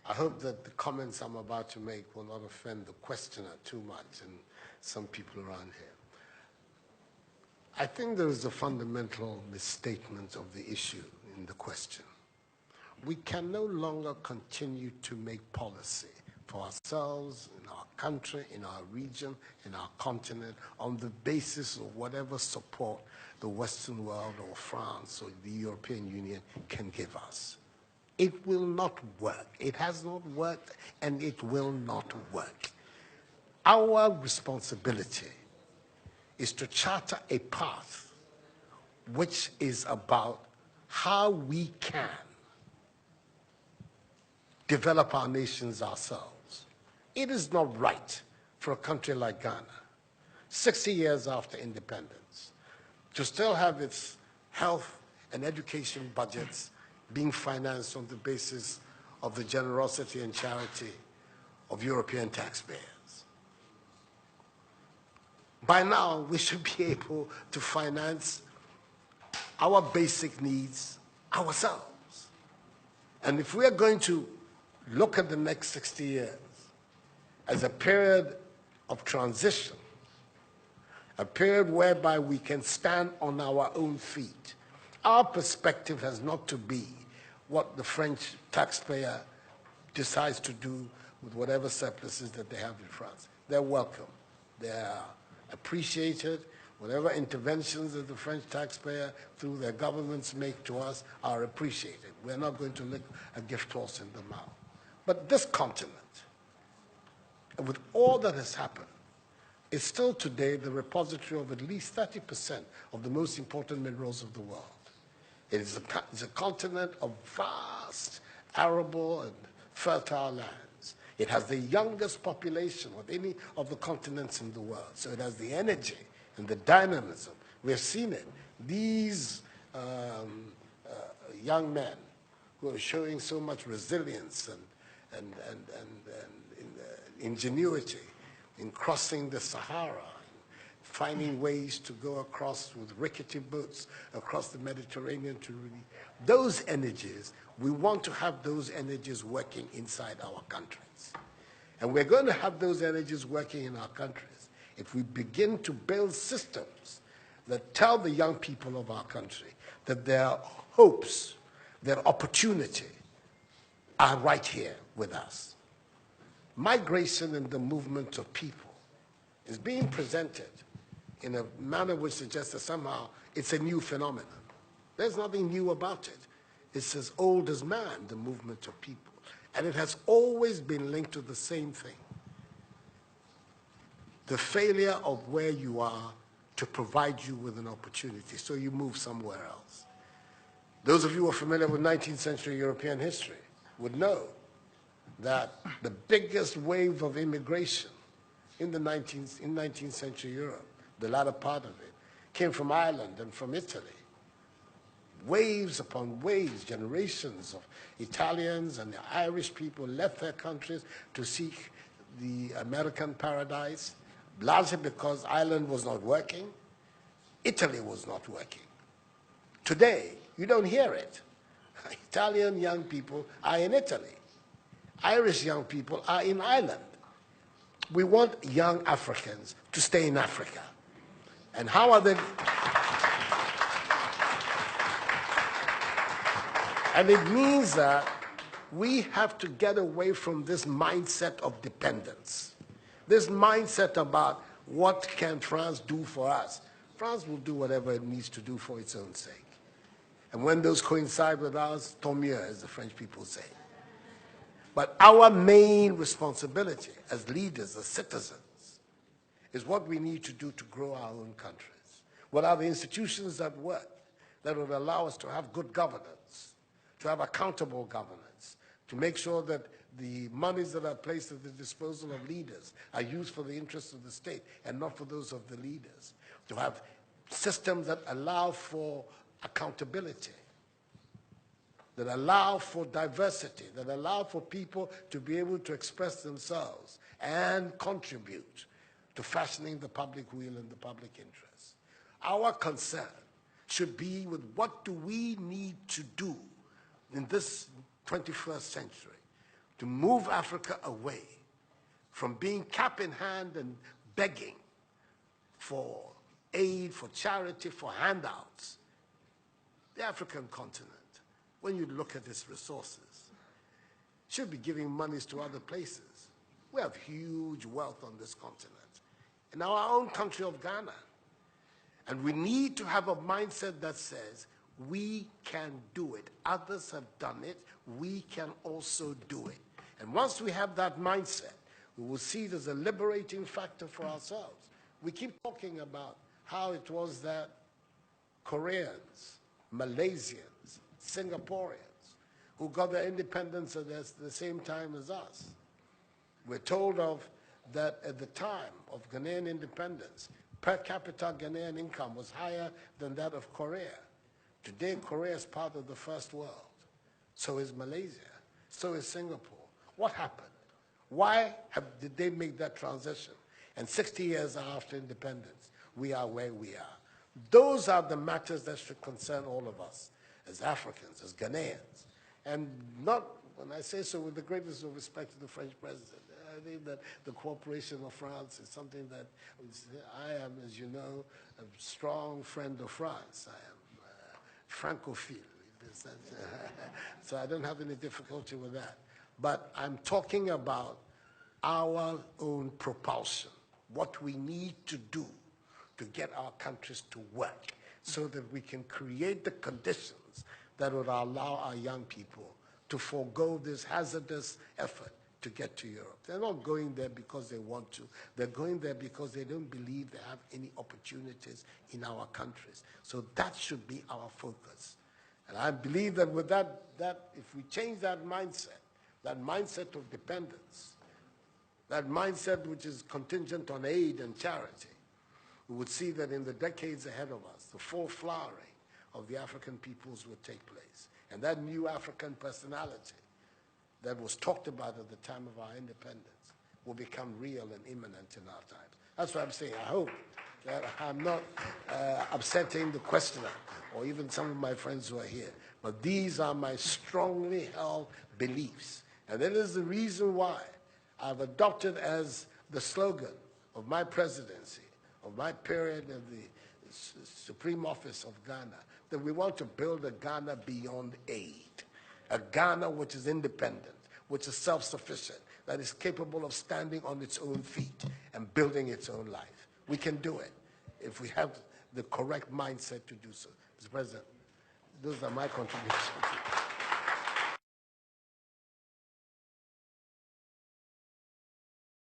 I hope that the comments I'm about to make will not offend the questioner too much and some people around here. I think there is a fundamental misstatement of the issue in the question. We can no longer continue to make policy for ourselves, in our country, in our region, in our continent, on the basis of whatever support the Western world or France or the European Union can give us. It will not work. It has not worked, and it will not work. Our responsibility is to charter a path which is about how we can develop our nations ourselves. It is not right for a country like Ghana, 60 years after independence, to still have its health and education budgets being financed on the basis of the generosity and charity of European taxpayers. By now, we should be able to finance our basic needs ourselves. And if we are going to look at the next 60 years as a period of transition, a period whereby we can stand on our own feet, our perspective has not to be what the French taxpayer decides to do with whatever surpluses that they have in France. They're welcome. They're appreciated. Whatever interventions that the French taxpayer through their governments make to us are appreciated. We're not going to lick a gift horse in the mouth. But this continent, with all that has happened, is still today the repository of at least 30% of the most important minerals of the world. It is a continent of vast, arable, and fertile lands. It has the youngest population of any of the continents in the world. So it has the energy and the dynamism. We have seen it. These young men who are showing so much resilience and ingenuity in crossing the Sahara, finding ways to go across with rickety boats across the Mediterranean to really, those energies, we want to have those energies working inside our countries. And we're going to have those energies working in our countries if we begin to build systems that tell the young people of our country that their hopes, their opportunity are right here with us. Migration and the movement of people is being presented in a manner which suggests that somehow it's a new phenomenon. There's nothing new about it. It's as old as man, the movement of people. And it has always been linked to the same thing. The failure of where you are to provide you with an opportunity, so you move somewhere else. Those of you who are familiar with 19th century European history would know that the biggest wave of immigration in 19th century Europe, the latter part of it, came from Ireland and from Italy. Waves upon waves, generations of Italians and the Irish people left their countries to seek the American paradise, largely because Ireland was not working, Italy was not working. Today, you don't hear it. Italian young people are in Italy. Irish young people are in Ireland. We want young Africans to stay in Africa. And how are they? And it means that we have to get away from this mindset of dependence. This mindset about what can France do for us. France will do whatever it needs to do for its own sake. And when those coincide with ours, tant mieux, as the French people say. But our main responsibility as leaders, as citizens, is what we need to do to grow our own countries. What are the institutions that work, that will allow us to have good governance, to have accountable governance, to make sure that the monies that are placed at the disposal of leaders are used for the interests of the state and not for those of the leaders, to have systems that allow for accountability, that allow for diversity, that allow for people to be able to express themselves and contribute to fashioning the public will and the public interest. Our concern should be with what do we need to do in this 21st century to move Africa away from being cap in hand and begging for aid, for charity, for handouts. The African continent, when you look at its resources, should be giving monies to other places. We have huge wealth on this continent, in our own country of Ghana. And we need to have a mindset that says, we can do it. Others have done it. We can also do it. And once we have that mindset, we will see it as a liberating factor for ourselves. We keep talking about how it was that Koreans, Malaysians, Singaporeans, who got their independence at the same time as us. We're told of that at the time of Ghanaian independence, per capita Ghanaian income was higher than that of Korea. Today, Korea is part of the first world. So is Malaysia. So is Singapore. What happened? Why did they make that transition? And 60 years after independence, we are where we are. Those are the matters that should concern all of us as Africans, as Ghanaians. And not, when I say so, with the greatest of respect to the French president. I think that the cooperation of France is something that I am, as you know, a strong friend of France. I am Francophile. So I don't have any difficulty with that. But I'm talking about our own propulsion, what we need to do to get our countries to work so that we can create the conditions that would allow our young people to forego this hazardous effort to get to Europe. They're not going there because they want to. They're going there because they don't believe they have any opportunities in our countries. So that should be our focus. And I believe that with that if we change that mindset of dependence, that mindset which is contingent on aid and charity, we would see that in the decades ahead of us, the full flowering of the African peoples would take place. And that new African personality that was talked about at the time of our independence will become real and imminent in our times. That's what I'm saying. I hope that I'm not upsetting the questioner or even some of my friends who are here. But these are my strongly held beliefs. And that is the reason why I've adopted as the slogan of my presidency, of my period of the Supreme Office of Ghana, that we want to build a Ghana beyond aid. A Ghana which is independent, which is self-sufficient, that is capable of standing on its own feet and building its own life. We can do it if we have the correct mindset to do so. Mr. President, those are my contributions.